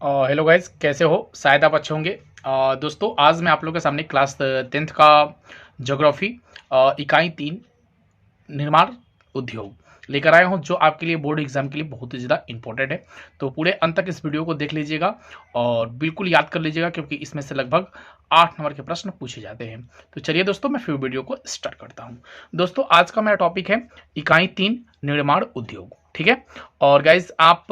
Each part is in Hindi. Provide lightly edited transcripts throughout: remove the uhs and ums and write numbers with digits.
हेलो गाइस, कैसे हो? शायद आप अच्छे होंगे। दोस्तों, आज मैं आप लोगों के सामने क्लास 10th का ज्योग्राफी इकाई 3 निर्माण उद्योग लेकर आया हूं, जो आपके लिए बोर्ड एग्जाम के लिए बहुत ही ज़्यादा इंपॉर्टेंट है। तो पूरे अंत तक इस वीडियो को देख लीजिएगा और बिल्कुल याद कर लीजिएगा, क्योंकि इसमें से लगभग 8 नंबर के प्रश्न पूछे जाते हैं। तो चलिए दोस्तों, मैं फिर वीडियो को स्टार्ट करता हूं। दोस्तों, आज का मेरा टॉपिक है इकाई 3 निर्माण उद्योग। ठीक है। और गाइज, आप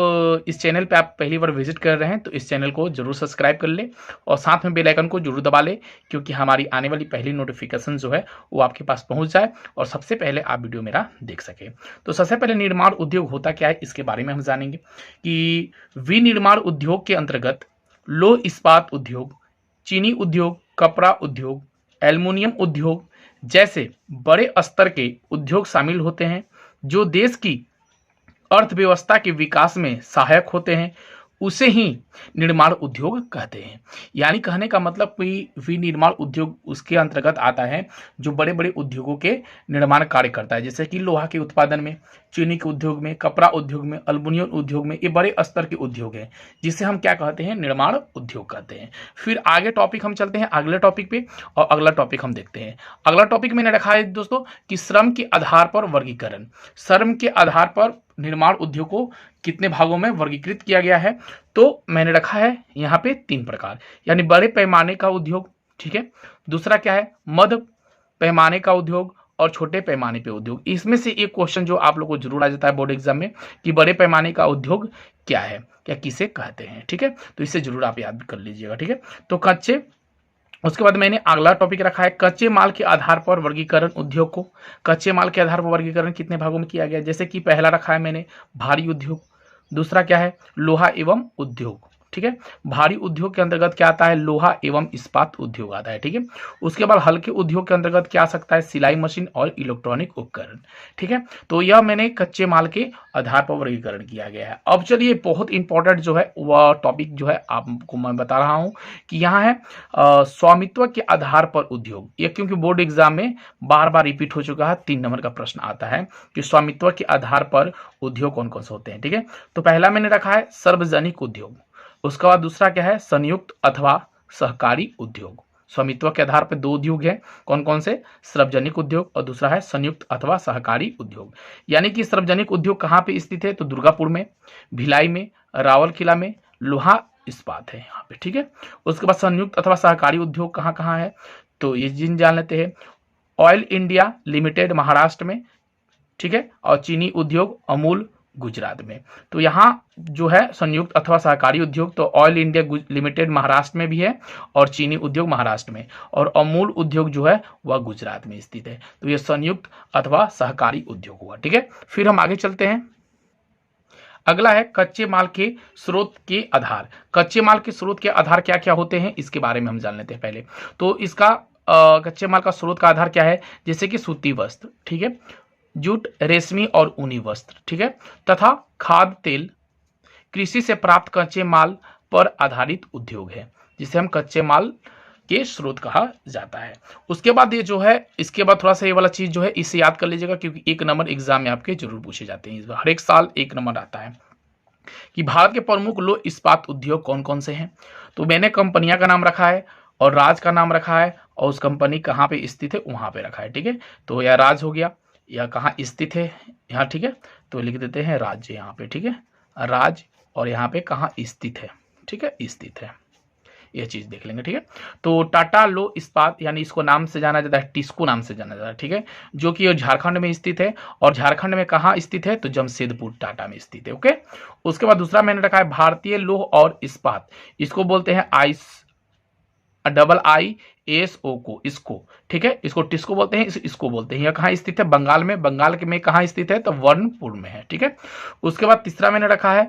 इस चैनल पे आप पहली बार विजिट कर रहे हैं तो इस चैनल को जरूर सब्सक्राइब कर ले और साथ में बेल आइकन को जरूर दबा ले, क्योंकि हमारी आने वाली पहली नोटिफिकेशन जो है वो आपके पास पहुंच जाए और सबसे पहले आप वीडियो मेरा देख सके। तो सबसे पहले निर्माण उद्योग होता क्या है, इसके बारे में हम जानेंगे कि विनिर्माण उद्योग के अंतर्गत लौह इस्पात उद्योग, चीनी उद्योग, कपड़ा उद्योग, एल्युमिनियम उद्योग जैसे बड़े स्तर के उद्योग शामिल होते हैं, जो देश की अर्थव्यवस्था के विकास में सहायक होते हैं। उसे ही निर्माण उद्योग कहते हैं। यानी कहने का मतलब कोई विनिर्माण उद्योग उसके अंतर्गत आता है जो बड़े बड़े उद्योगों के निर्माण कार्य करता है, जैसे कि लोहा के उत्पादन में, चीनी के उद्योग में, कपड़ा उद्योग में, एल्युमिनियम उद्योग में। ये बड़े स्तर के उद्योग हैं जिसे हम क्या कहते हैं, निर्माण उद्योग कहते हैं। फिर आगे टॉपिक हम चलते हैं अगले टॉपिक पे और अगला टॉपिक हम देखते हैं। अगला टॉपिक मैंने रखा है दोस्तों कि श्रम के आधार पर वर्गीकरण। श्रम के आधार पर निर्माण उद्योग को कितने भागों में वर्गीकृत किया गया है, तो मैंने रखा है यहाँ पे 3 प्रकार। यानी बड़े पैमाने का उद्योग, ठीक है, दूसरा क्या है, मध्य पैमाने का उद्योग और छोटे पैमाने पे उद्योग। इसमें से एक क्वेश्चन जो आप लोग को जरूर आ जाता है बोर्ड एग्जाम में कि बड़े पैमाने का उद्योग क्या है, क्या किसे कहते हैं। ठीक है, तो इसे जरूर आप याद कर लीजिएगा। ठीक है, तो कच्चे, उसके बाद मैंने अगला टॉपिक रखा है कच्चे माल के आधार पर वर्गीकरण उद्योग को। कच्चे माल के आधार पर वर्गीकरण कितने भागों में किया गया, जैसे कि पहला रखा है मैंने भारी उद्योग, दूसरा क्या है लोहा एवं उद्योग। ठीक है, भारी उद्योग के अंतर्गत क्या आता है, लोहा एवं इस्पात उद्योग आता है। ठीक है, उसके बाद हल्के उद्योग के अंतर्गत क्या आ सकता है, सिलाई मशीन और इलेक्ट्रॉनिक उपकरण। ठीक है, तो यह मैंने कच्चे माल के आधार पर वर्गीकरण किया गया है। अब चलिए, बहुत इंपॉर्टेंट जो है वह टॉपिक जो है आपको मैं बता रहा हूं कि यहाँ है स्वामित्व के आधार पर उद्योग। ये क्योंकि बोर्ड एग्जाम में बार बार रिपीट हो चुका है, 3 नंबर का प्रश्न आता है कि स्वामित्व के आधार पर उद्योग कौन कौन से होते हैं। ठीक है, तो पहला मैंने रखा है सार्वजनिक उद्योग, उसके बाद दूसरा क्या है, संयुक्त अथवा सहकारी उद्योग। स्वामित्व के आधार पर 2 उद्योग हैं, कौन कौन से, सार्वजनिक उद्योग और दूसरा है संयुक्त अथवा सहकारी उद्योग। यानी कि सार्वजनिक उद्योग कहाँ पे स्थित है, तो दुर्गापुर में, भिलाई में, रावलकिला में, लोहा इस्पात है यहाँ पे। ठीक है, उसके बाद संयुक्त अथवा सहकारी उद्योग कहाँ कहाँ है, तो ये जिन जान लेते हैं, ऑयल इंडिया लिमिटेड महाराष्ट्र में, ठीक है, और चीनी उद्योग अमूल गुजरात में। तो यहाँ जो है संयुक्त अथवा सहकारी उद्योग, तो ऑयल इंडिया लिमिटेड महाराष्ट्र में भी है और चीनी उद्योग महाराष्ट्र में, और अमूल उद्योग जो है वह गुजरात में स्थित है। तो ये संयुक्त अथवा सहकारी उद्योग हुआ। ठीक है, फिर हम आगे चलते हैं। अगला है कच्चे माल के स्रोत के आधार। कच्चे माल के स्रोत के आधार क्या क्या होते हैं, इसके बारे में हम जान लेते हैं पहले। तो इसका कच्चे माल का स्रोत का आधार क्या है, जैसे कि सूती वस्त्र, ठीक है, जूट, रेशमी और ऊनी वस्त्र, ठीक है, तथा खाद्य तेल, कृषि से प्राप्त कच्चे माल पर आधारित उद्योग है, जिसे हम कच्चे माल के स्रोत कहा जाता है। उसके बाद ये जो है, इसके बाद थोड़ा सा ये वाला चीज जो है इसे याद कर लीजिएगा, क्योंकि 1 नंबर एग्जाम में आपके जरूर पूछे जाते हैं। इस बार हर एक साल 1 नंबर आता है कि भारत के प्रमुख लौह इस्पात उद्योग कौन कौन से हैं। तो मैंने कंपनियां का नाम रखा है और राज्य का नाम रखा है और उस कंपनी कहाँ पे स्थित है वहां पे रखा है। ठीक है, तो यह राज्य हो गया, या कहाँ स्थित है यहाँ। ठीक है, तो लिख देते हैं राज्य यहाँ पे। ठीक है, राज्य, और यहाँ पे कहाँ स्थित है, ठीक है, स्थित है, ये चीज देख लेंगे। ठीक है, तो टाटा लो इस्पात, यानी इसको नाम से जाना जाता है, टिस्को नाम से जाना जाता है। ठीक है, जो कि झारखंड में स्थित है, और झारखंड में कहाँ स्थित है, तो जमशेदपुर टाटा में स्थित है। ओके, उसके बाद दूसरा मैंने रखा है भारतीय लौह और इस्पात, इसको बोलते हैं ISO को, इसको, ठीक है, इसको टिस्को बोलते हैं, इसको बोलते हैं। यह कहाँ स्थित है, बंगाल में, बंगाल के में कहाँ स्थित है, तो वर्णपुर में है। ठीक है, उसके बाद तीसरा मैंने रखा है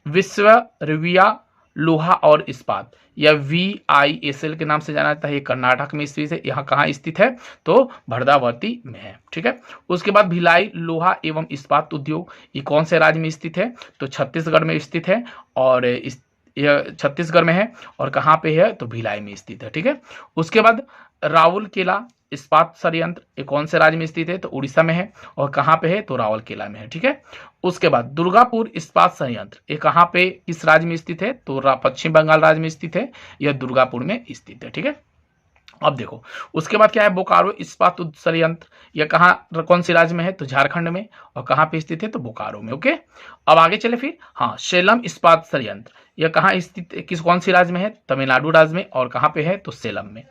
विश्वविया लोहा और इस्पात, या VISL के नाम से जाना जाता है। ये कर्नाटक में स्थित है, यहाँ कहाँ स्थित है, तो भरदावती में है। ठीक है, उसके बाद भिलाई लोहा एवं इस्पात उद्योग, ये कौन से राज्य में स्थित है, तो छत्तीसगढ़ में स्थित है, और यह छत्तीसगढ़ में है, और कहाँ पे है, तो भिलाई में स्थित है। ठीक है, उसके बाद राउरकेला इस्पात संयंत्र ये कौन से राज्य में स्थित है? तो उड़ीसा में है। और कहाँ पे है? तो राउरकेला में है। ठीक है। उसके बाद दुर्गापुर इस्पात संयंत्र ये कहाँ पे किस राज्य में स्थित है? तो पश्चिम बंगाल राज्य में स्थित है। यह दुर्गापुर में स्थित है। ठीक है। अब देखो उसके बाद क्या है? बोकारो इस्पात संयंत्र यह कहाँ कौन सी राज्य में है? तो झारखंड में। और कहाँ पे स्थित है? तो बोकारो में। ओके। अब आगे चले फिर। हाँ, सेलम इस्पात संयंत्र यह कहाँ स्थित किस कौन सी राज्य में है? तमिलनाडु राज्य में। और कहाँ पे है? तो सेलम में।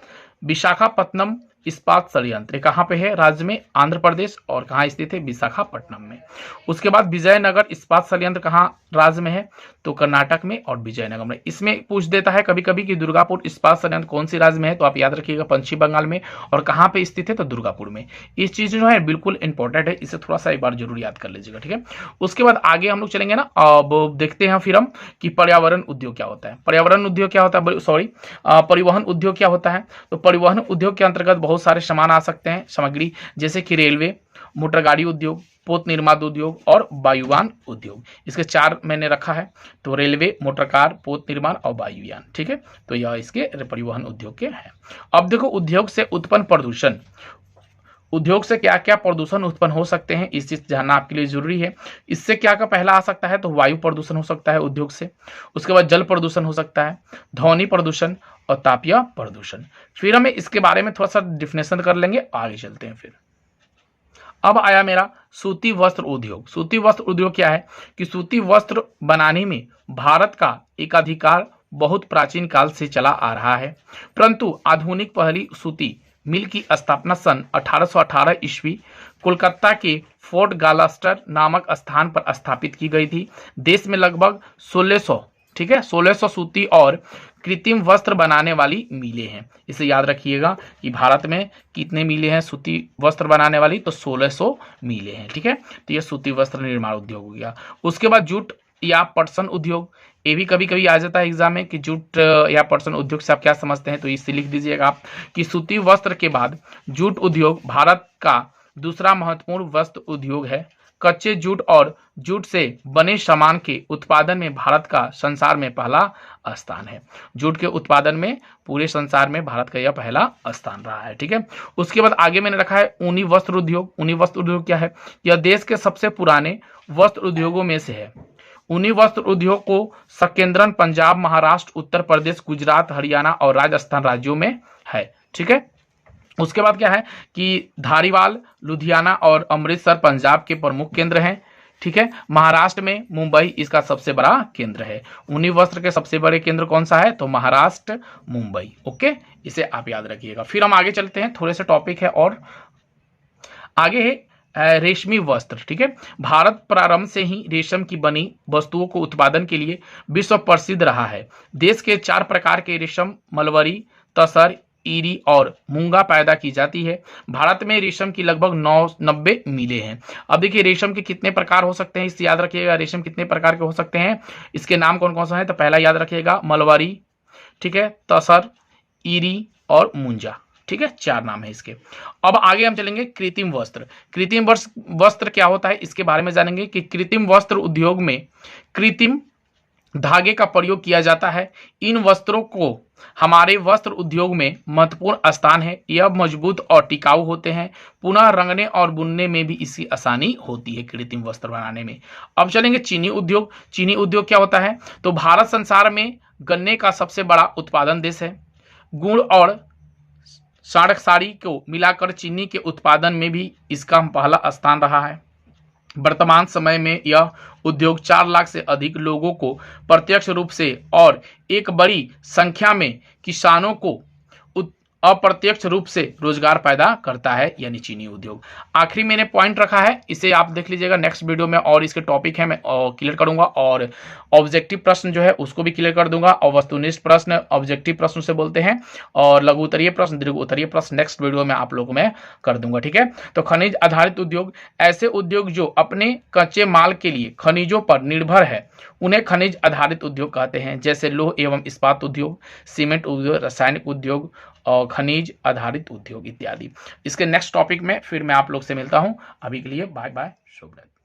विशाखापट्टनम इस्पात संयंत्र कहाँ पे है? राज्य में आंध्र प्रदेश। और कहाँ स्थित है? विशाखापट्टनम में। उसके बाद विजयनगर इस्पात संयंत्र कहाँ राज्य में है? तो कर्नाटक में और विजयनगर में। इसमें पूछ देता है कभी कभी कि दुर्गापुर इस्पात संयंत्र कौन सी राज्य में है? तो आप याद रखिएगा पश्चिम बंगाल में। और कहाँ पे स्थित है? तो दुर्गापुर में। इस चीज जो है बिल्कुल इंपॉर्टेंट है, इसे थोड़ा सा एक बार जरूर याद कर लीजिएगा। ठीक है। उसके बाद आगे हम लोग चलेंगे ना। अब देखते हैं फिर हम कि पर्यावरण उद्योग क्या होता है। पर्यावरण उद्योग क्या होता है? सॉरी, परिवहन उद्योग क्या होता है? तो परिवहन उद्योग के अंतर्गत बहुत सारे सामान आ सकते हैं, सामग्री, जैसे कि रेलवे, मोटर गाड़ी उद्योग, पोत निर्माण उद्योग और वायुयान उद्योग। इसके 4 मैंने रखा है। तो रेलवे, मोटर कार, पोत निर्माण और वायुयान। ठीक है। तो यह इसके परिवहन उद्योग के हैं। अब देखो उद्योग से उत्पन्न प्रदूषण, उद्योग से क्या क्या प्रदूषण उत्पन्न हो सकते हैं, इस चीज जानना आपके लिए जरूरी है। इससे क्या क्या पहला आ सकता है? तो वायु प्रदूषण हो सकता है उद्योग से। उसके बाद जल प्रदूषण हो सकता है, ध्वनि प्रदूषण और तापीय प्रदूषण। फिर हम इसके बारे में थोड़ा सा डिफिनेशन कर लेंगे, आगे चलते हैं। फिर अब आया मेरा सूती वस्त्र उद्योग। सूती वस्त्र उद्योग क्या है? कि सूती वस्त्र बनाने में भारत का एकाधिकार बहुत प्राचीन काल से चला आ रहा है, परंतु आधुनिक पहली सूती मिल की स्थापना सन 1818 ईस्वी कोलकाता के फोर्ट गालास्टर नामक स्थान पर स्थापित की गई थी। देश में लगभग 1600, ठीक है, 1600 सूती और कृत्रिम वस्त्र बनाने वाली मिलें हैं। इसे याद रखिएगा कि भारत में कितने मिलें हैं सूती वस्त्र बनाने वाली? तो 1600 मिलें हैं। ठीक है। तो ये सूती वस्त्र निर्माण उद्योग हो गया। उसके बाद जूट या पटसन उद्योग, ये भी कभी कभी आ जाता है एग्जाम में कि जूट या पटसन उद्योग से आप क्या समझते हैं? तो इसे लिख दीजिएगा आप कि सूती वस्त्र के बाद जूट उद्योग भारत का दूसरा महत्वपूर्ण वस्त्र उद्योग है। कच्चे जूट और जूट से बने सामान के उत्पादन में भारत का संसार में पहला स्थान है। जूट के उत्पादन में पूरे संसार में भारत का यह पहला स्थान रहा है। ठीक है। उसके बाद आगे मैंने रखा है ऊनी वस्त्र उद्योग। ऊनी वस्त्र उद्योग क्या है? यह देश के सबसे पुराने वस्त्र उद्योगों में से है। ऊनी वस्त्र उद्योग को सकेंद्रन पंजाब, महाराष्ट्र, उत्तर प्रदेश, गुजरात, हरियाणा और राजस्थान राज्यों में है। ठीक है। उसके बाद क्या है कि धारीवाल, लुधियाना और अमृतसर पंजाब के प्रमुख केंद्र हैं। ठीक है। महाराष्ट्र में मुंबई इसका सबसे बड़ा केंद्र है। ऊनी वस्त्र के सबसे बड़े केंद्र कौन सा है? तो महाराष्ट्र, मुंबई। ओके, इसे आप याद रखिएगा। फिर हम आगे चलते हैं, थोड़े से टॉपिक है और आगे है रेशमी वस्त्र। ठीक है। भारत प्रारंभ से ही रेशम की बनी वस्तुओं को उत्पादन के लिए विश्व प्रसिद्ध रहा है। देश के 4 प्रकार के रेशम, मलबरी, तसर, ईरी और मूंगा पैदा की जाती है। भारत में रेशम की लगभग 90 मिलें हैं। अब देखिए रेशम के कितने प्रकार हो सकते हैं, इसे याद रखिएगा। रेशम कितने प्रकार के हो सकते हैं, इसके नाम कौन कौन सा है? तो पहला याद रखिएगा मलबरी, ठीक है, तसर, ईरी और मुंजा। ठीक है, 4 नाम है इसके। अब आगे हम चलेंगे कृत्रिम वस्त्र। कृत्रिम वस्त्र क्या होता है, इसके बारे में जानेंगे कि कृत्रिम वस्त्र उद्योग में कृत्रिम धागे का प्रयोग किया जाता है। इन वस्त्रों को हमारे वस्त्र उद्योग में महत्वपूर्ण स्थान है। यह मजबूत और टिकाऊ होते हैं। पुनः रंगने और बुनने में भी इसकी आसानी होती है कृत्रिम वस्त्र बनाने में। अब चलेंगे चीनी उद्योग। चीनी उद्योग क्या होता है? तो भारत संसार में गन्ने का सबसे बड़ा उत्पादन देश है। गुड़ और साड़ी को मिलाकर चीनी के उत्पादन में भी इसका पहला स्थान रहा है। वर्तमान समय में यह उद्योग 4 लाख से अधिक लोगों को प्रत्यक्ष रूप से और एक बड़ी संख्या में किसानों को अप्रत्यक्ष रूप से रोजगार पैदा करता है, यानी चीनी उद्योग। आखिरी मैंने पॉइंट रखा है, इसे आप देख लीजिएगा नेक्स्ट वीडियो में, और इसके टॉपिक है मैं क्लियर करूंगा, और ऑब्जेक्टिव प्रश्न जो है उसको भी क्लियर कर दूंगा। और वस्तुनिष्ठ प्रश्न ऑब्जेक्टिव प्रश्न से बोलते हैं, और लघु उत्तरीय प्रश्न, दीर्घ उत्तरीय प्रश्न नेक्स्ट वीडियो में आप लोगों में कर दूंगा। ठीक है। तो खनिज आधारित उद्योग, ऐसे उद्योग जो अपने कच्चे माल के लिए खनिजों पर निर्भर है, उन्हें खनिज आधारित उद्योग कहते हैं। जैसे लौह एवं इस्पात उद्योग, सीमेंट उद्योग, रासायनिक उद्योग और खनिज आधारित उद्योग इत्यादि। इसके नेक्स्ट टॉपिक में फिर मैं आप लोग से मिलता हूं। अभी के लिए बाय बाय, शुभ रात्रि।